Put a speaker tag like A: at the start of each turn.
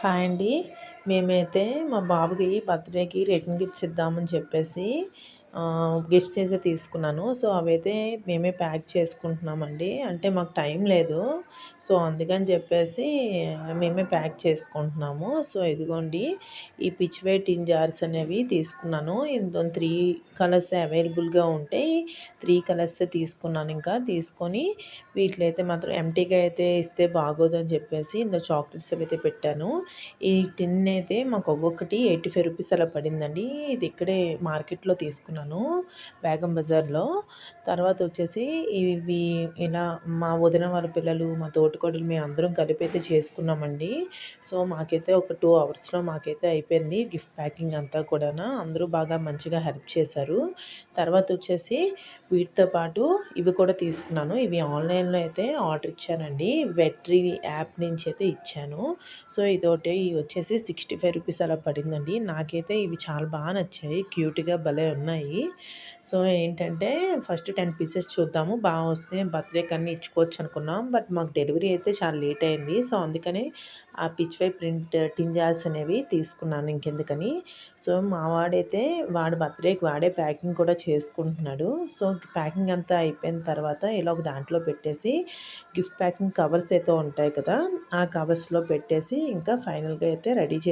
A: Hi అండి. మేమైతే మా బాబుకి బర్త్‌డేకి రిటర్న్ గిఫ్ట్స్ ఇద్దామని చెప్పేసి గిఫ్ట్స్ అయితే తీసుకున్నాను. సో, అవైతే మేమే ప్యాక్ చేసుకుంటున్నామండి. అంటే మాకు టైం లేదు. సో, అందుకని చెప్పేసి మేమే ప్యాక్ చేసుకుంటున్నాము. సో, ఇదిగోండి ఈ పిచ్చివే టిన్ జార్స్ అనేవి తీసుకున్నాను. ఇందులో 3 కలర్స్ అవైలబుల్‌గా ఉంటాయి. 3 కలర్సే తీసుకున్నాను ఇంకా. తీసుకొని వీటిలో అయితే మాత్రం ఎంప్టీగా అయితే ఇస్తే బాగోదని చెప్పేసి ఇందులో చాక్లెట్స్ అవైతే పెట్టాను. ఈ టిన్ అయితే మాకు ఒక్కొక్కటి 85 రూపీస్ అలా పడిందండి. ఇది ఇక్కడే మార్కెట్‌లో తీసుకున్నాను బేగం బజార్‌లో. తర్వాత వచ్చేసి ఇవి ఇలా మా వదిన వాళ్ళ పిల్లలు, మా తోటికోడలు మేమందరం కలిపి అయితే చేసుకున్నామండి. సో, మాకైతే ఒక 2 అవర్స్‌లో మాకైతే అయిపోయింది గిఫ్ట్ ప్యాకింగ్ అంతా కూడాను. అందరూ బాగా మంచిగా హెల్ప్ చేశారు. తర్వాత వచ్చేసి వీటితో పాటు ఇవి కూడా తీసుకున్నాను. ఇవి ఆన్‌లైన్‌లో అయితే ఆర్డర్ ఇచ్చానండి. వెట్రీ యాప్ నుంచి అయితే ఇచ్చాను. సో, ఇదోటి వచ్చేసి 65 రూపీస్ అలా పడిందండి. నాకైతే ఇవి చాలా నచ్చాయి. క్యూట్‌గా భలే ఉన్నాయి. సో, ఏంటంటే ఫస్ట్ 10 పీసెస్ చూద్దాము. వస్తే బర్త్‌డేకన్నీ ఇచ్చుకోవచ్చు అనుకున్నాం. బట్ మాకు డెలివరీ అయితే చాలా లేట్ అయింది. సో, అందుకని ఆ పిచ్‌వై ప్రింట్ టిన్ జార్స్ అనేవి తీసుకున్నాను ఇంకెందుకని. సో, మా వాడైతే వాడి బర్త్‌డేకి వాడే ప్యాకింగ్ కూడా చేసుకుంటున్నాడు. సో, ప్యాకింగ్ అంతా అయిపోయిన తర్వాత ఇలా ఒక దాంట్లో పెట్టేసి గిఫ్ట్ ప్యాకింగ్ కవర్స్ అయితే ఉంటాయి కదా! ఆ కవర్స్‌లో పెట్టేసి ఇంకా ఫైనల్‌గా అయితే రెడీ చేసి